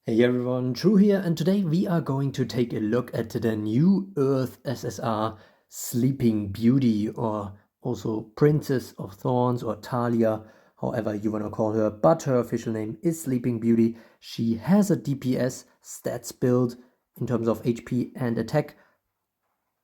Hey everyone, Drew here, and today we are going to take a look at the new Earth SSR Sleeping Beauty, or also Princess of Thorns, or Talia, however you want to call her, but her official name is Sleeping Beauty. She has a DPS stats build in terms of HP and attack,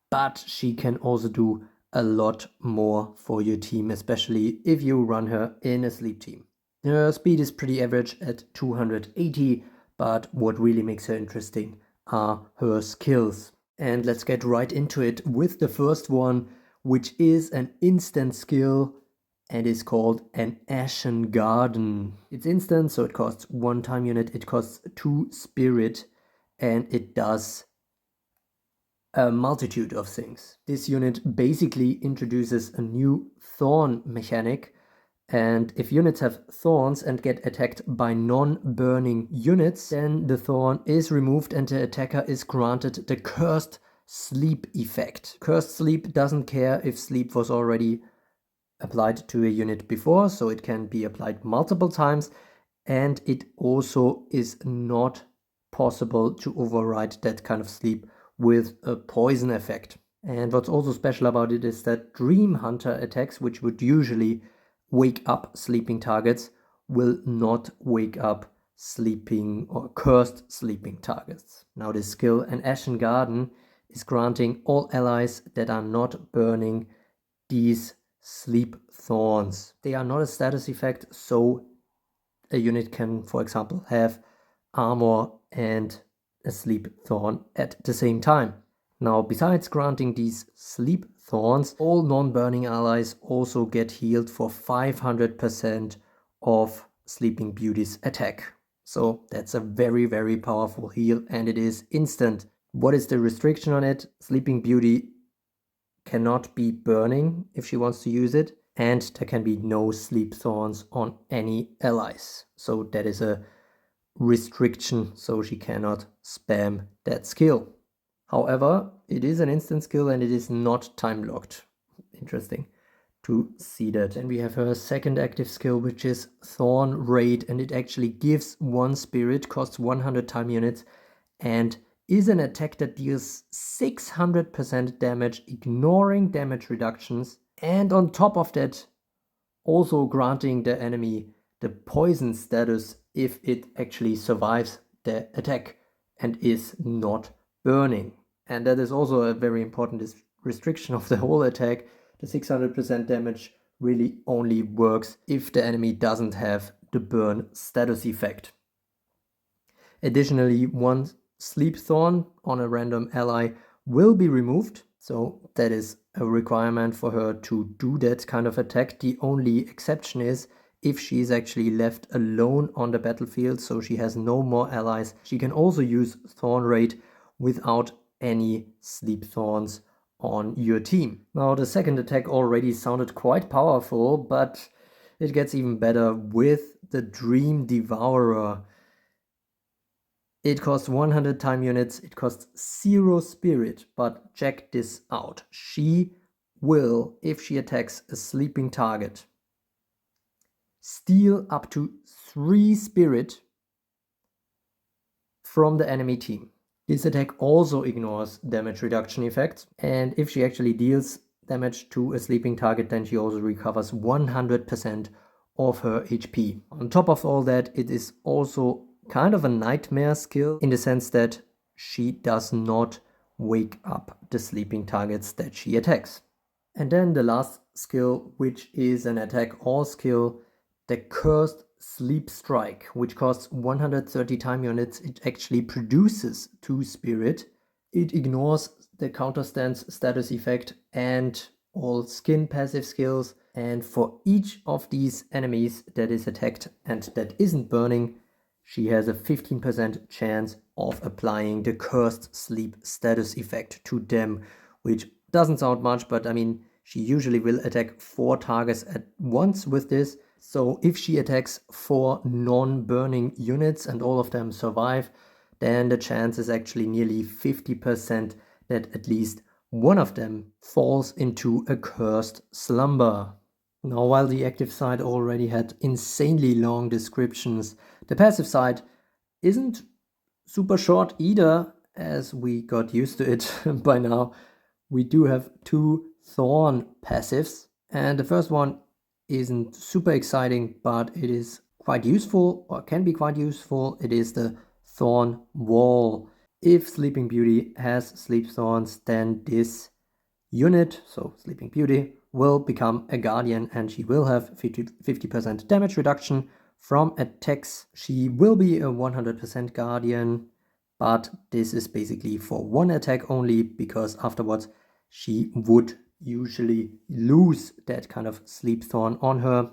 but she can also do a lot more for your team, especially if you run her in a sleep team. Her speed is pretty average at 280, but what really makes her interesting are her skills. And let's get right into it with the first one, which is an instant skill and is called an Ashen Garden. It's instant, so it costs 1 time unit, it costs 2 spirit, and it does a multitude of things. This unit basically introduces a new thorn mechanic, and if units have thorns and get attacked by non-burning units, then the thorn is removed and the attacker is granted the cursed sleep effect. Cursed sleep doesn't care if sleep was already applied to a unit before, so it can be applied multiple times, and it also is not possible to override that kind of sleep with a poison effect. And what's also special about it is that Dream Hunter attacks, which would usually wake up sleeping targets, will not wake up sleeping or cursed sleeping targets. Now this skill, an Ashen Garden, is granting all allies that are not burning these sleep thorns. They are not a status effect, so a unit can, for example, have armor and a sleep thorn at the same time. Now, besides granting these sleep thorns, all non-burning allies also get healed for 500% of Sleeping Beauty's attack. So that's a very, very powerful heal, and it is instant. What is the restriction on it? Sleeping Beauty cannot be burning if she wants to use it, and there can be no sleep thorns on any allies. So that is a restriction, so she cannot spam that skill. However, it is an instant skill and it is not time locked. Interesting to see that. And we have her second active skill, which is Thorn Raid, and it actually gives 1 spirit, costs 100 time units, and is an attack that deals 600% damage, ignoring damage reductions, and on top of that, also granting the enemy the poison status if it actually survives the attack and is not burning. And that is also a very important restriction of the whole attack. The 600% damage really only works if the enemy doesn't have the burn status effect. Additionally, 1 sleep thorn on a random ally will be removed, so that is a requirement for her to do that kind of attack. The only exception is if she is actually left alone on the battlefield, so she has no more allies. She can also use Thorn Raid without any sleep thorns on your team. Now, the second attack already sounded quite powerful, but it gets even better with the Dream Devourer. It costs 100 time units, it costs 0 spirit, but check this out. She will, if she attacks a sleeping target, steal up to 3 spirit from the enemy team. This attack also ignores damage reduction effects, and if she actually deals damage to a sleeping target, then she also recovers 100% of her HP. On top of all that, it is also kind of a nightmare skill in the sense that she does not wake up the sleeping targets that she attacks. And then the last skill, which is an attack all skill, the Cursed Sleep Strike, which costs 130 time units. It actually produces 2 spirit. It ignores the counterstance status effect and all skin passive skills, and for each of these enemies that is attacked and that isn't burning, she has a 15% chance of applying the Cursed Sleep status effect to them, which doesn't sound much, but I mean, she usually will attack 4 targets at once with this. So if she attacks 4 non-burning units and all of them survive, then the chance is actually nearly 50% that at least one of them falls into a cursed slumber. Now, while the active side already had insanely long descriptions, the passive side isn't super short either, as we got used to it by now. We do have 2 Thorn passives, and the first one isn't super exciting, but it is quite useful, or can be quite useful. It is the Thorn Wall. If Sleeping Beauty has Sleep Thorns, then this unit, so Sleeping Beauty, will become a Guardian, and she will have 50% damage reduction from attacks. She will be a 100% Guardian, but this is basically for one attack only, because afterwards she would usually lose that kind of Sleep Thorn on her.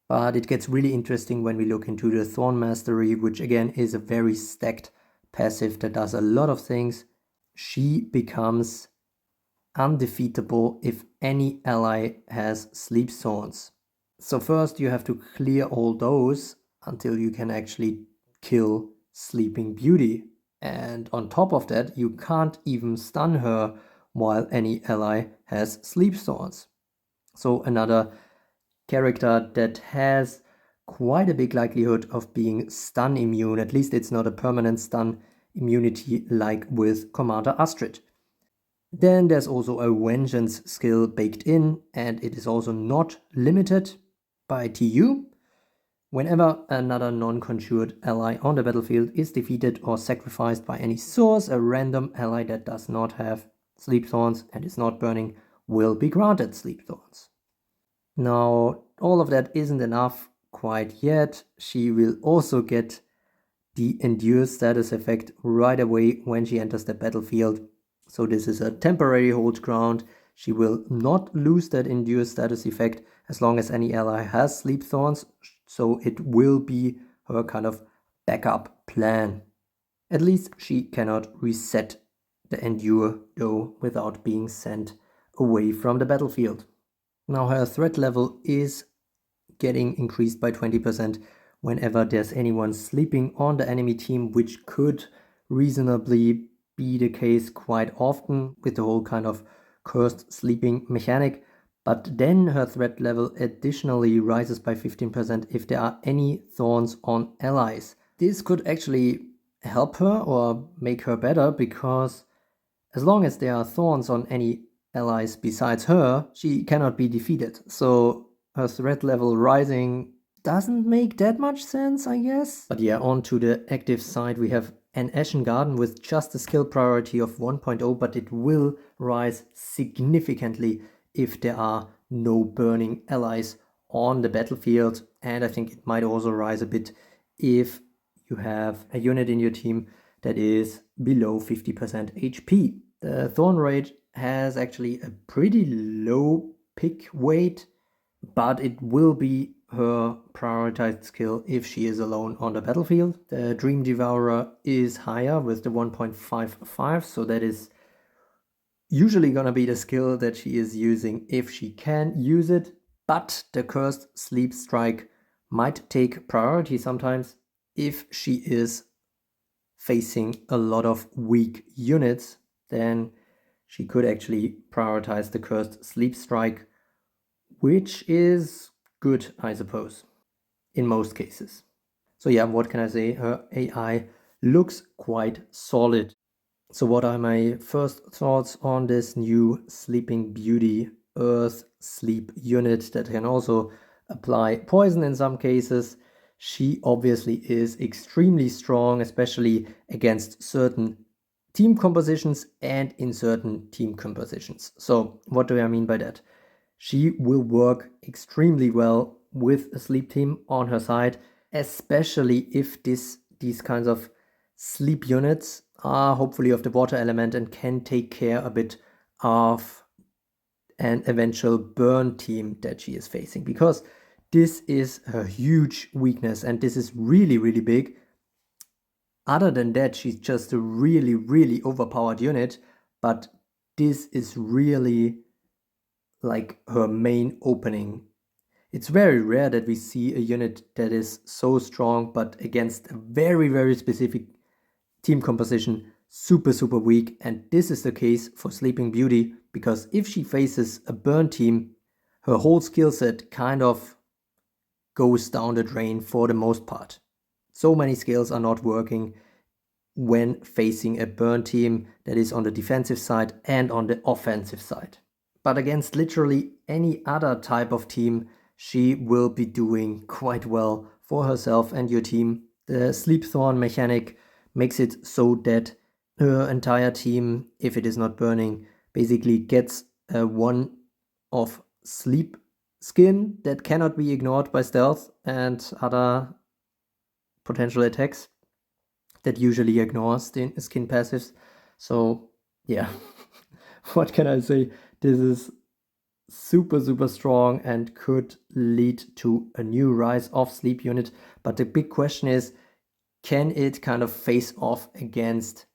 But it gets really interesting when we look into the Thorn Mastery, which again is a very stacked passive that does a lot of things. She becomes undefeatable if any ally has Sleep Thorns. So first you have to clear all those until you can actually kill Sleeping Beauty. And on top of that, you can't even stun her while any ally has Sleep Thorns. So another character that has quite a big likelihood of being stun immune. At least it's not a permanent stun immunity like with Commander Astrid. Then there's also a Vengeance skill baked in, and it is also not limited by TU. Whenever another non-conjured ally on the battlefield is defeated or sacrificed by any source, a random ally that does not have Sleep Thorns and is not burning will be granted Sleep Thorns. Now, all of that isn't enough quite yet. She will also get the Endure status effect right away when she enters the battlefield. So this is a temporary hold ground. She will not lose that Endure status effect as long as any ally has Sleep Thorns. So it will be her kind of backup plan. At least she cannot reset the Endure though without being sent away from the battlefield. Now her threat level is getting increased by 20% whenever there's anyone sleeping on the enemy team, which could reasonably be the case quite often with the whole kind of cursed sleeping mechanic. But then her threat level additionally rises by 15% if there are any thorns on allies. This could actually help her or make her better, because as long as there are thorns on any allies besides her, she cannot be defeated. So her threat level rising doesn't make that much sense, I guess. But yeah, on to the active side, we have an Ashen Garden with just a skill priority of 1.0, but it will rise significantly if there are no burning allies on the battlefield. And I think it might also rise a bit if you have a unit in your team that is below 50% HP. The Thorn Raid has actually a pretty low pick weight, but it will be her prioritized skill if she is alone on the battlefield. The Dream Devourer is higher with the 1.55, so that is usually gonna be the skill that she is using if she can use it. But the Cursed Sleep Strike might take priority sometimes if she is facing a lot of weak units. Then she could actually prioritize the Cursed Sleep Strike, which is good, I suppose, in most cases. So yeah, what can I say? Her AI looks quite solid. So what are my first thoughts on this new Sleeping Beauty Earth Sleep unit that can also apply poison in some cases? She obviously is extremely strong, especially against certain team compositions and in certain team compositions. So what do I mean by that? She will work extremely well with a sleep team on her side, especially if these kinds of sleep units are hopefully of the water element and can take care a bit of an eventual burn team that she is facing, because this is a huge weakness and this is really, really big. Other than that, she's just a really, really overpowered unit, but this is really like her main opening. It's very rare that we see a unit that is so strong, but against a very, very specific team composition, super, super weak. And this is the case for Sleeping Beauty, because if she faces a burn team, her whole skill set kind of goes down the drain for the most part. So many skills are not working. when facing a burn team that is on the defensive side and on the offensive side. But against literally any other type of team, she will be doing quite well for herself and your team. The Sleep Thorn mechanic makes it so that her entire team, if it is not burning, basically gets a 1 of sleep skin that cannot be ignored by stealth and other potential attacks that usually ignores the skin passives. So yeah, what can I say? This is super strong and could lead to a new rise of sleep unit. But the big question is, can it kind of face off against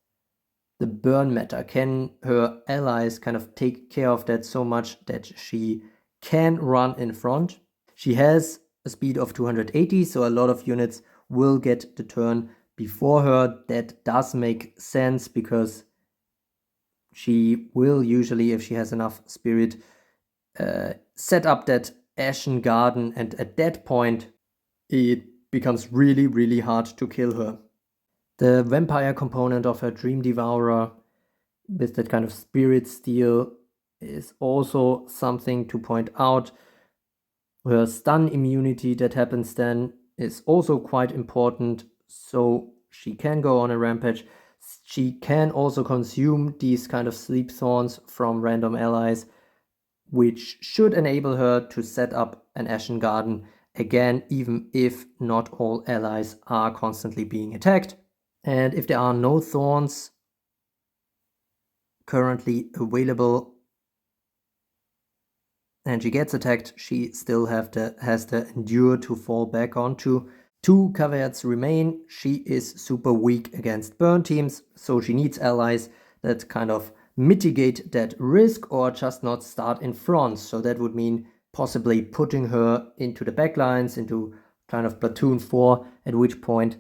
the burn meta? Can her allies kind of take care of that so much that she can run in front? She has a speed of 280, so a lot of units will get the turn before her. That does make sense because she will usually, if she has enough spirit, set up that Ashen Garden, and at that point it becomes really hard to kill her. The vampire component of her Dream Devourer with that kind of spirit steal is also something to point out. Her stun immunity that happens then is also quite important, so she can go on a rampage. She can also consume these kind of sleep thorns from random allies, which should enable her to set up an Ashen Garden again, even if not all allies are constantly being attacked. And if there are no thorns currently available and she gets attacked, she still has the Endure to fall back onto. 2 caveats remain. She is super weak against burn teams, so she needs allies that kind of mitigate that risk or just not start in front. So that would mean possibly putting her into the backlines, into kind of platoon 4, at which point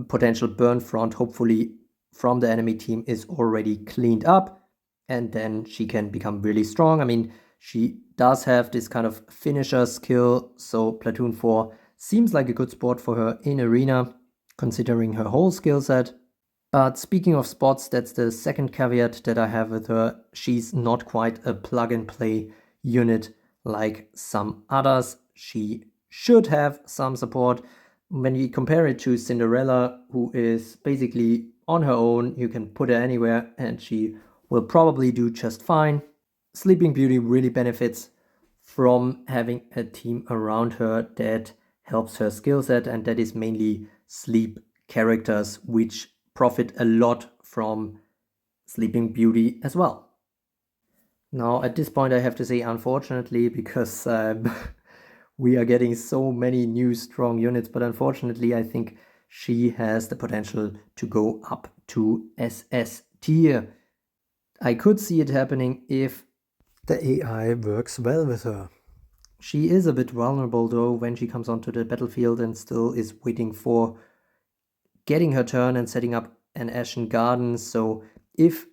potential burn front, hopefully from the enemy team, is already cleaned up, and then she can become really strong. I mean, she does have this kind of finisher skill, so platoon 4 seems like a good spot for her in arena, considering her whole skill set. But speaking of spots, that's the second caveat that I have with her. She's not quite a plug-and-play unit like some others. She should have some support. When you compare it to Cinderella, who is basically on her own, you can put her anywhere and she will probably do just fine. Sleeping Beauty really benefits from having a team around her that helps her skill set, and that is mainly sleep characters, which profit a lot from Sleeping Beauty as well. Now, at this point, I have to say unfortunately, because we are getting so many new strong units, but unfortunately, I think she has the potential to go up to SS tier. I could see it happening if the AI works well with her. She is a bit vulnerable though when she comes onto the battlefield and still is waiting for getting her turn and setting up an Ashen Garden. So if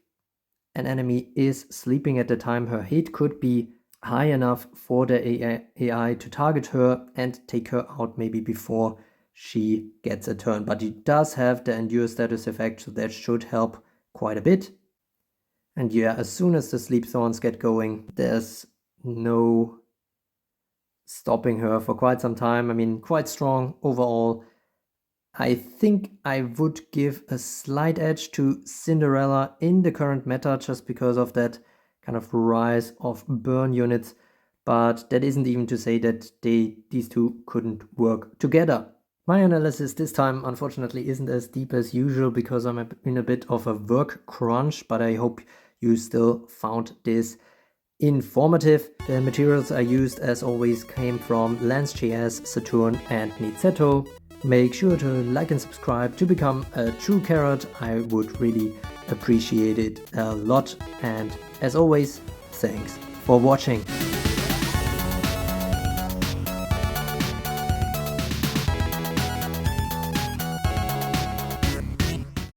an enemy is sleeping at the time, her hit could be high enough for the AI to target her and take her out maybe before she gets a turn. But it does have the Endure status effect, so that should help quite a bit. And yeah, as soon as the Sleep Thorns get going, there's no stopping her for quite some time. I mean, quite strong overall. I think I would give a slight edge to Cinderella in the current meta just because of that kind of rise of burn units, but that isn't even to say that these two couldn't work together. My analysis this time unfortunately isn't as deep as usual because I'm in a bit of a work crunch, but I hope you still found this informative. The materials I used as always came from Lance.js, Saturn and Nizetto. Make sure to like and subscribe to become a true carrot. I would really appreciate it a lot. And as always, thanks for watching.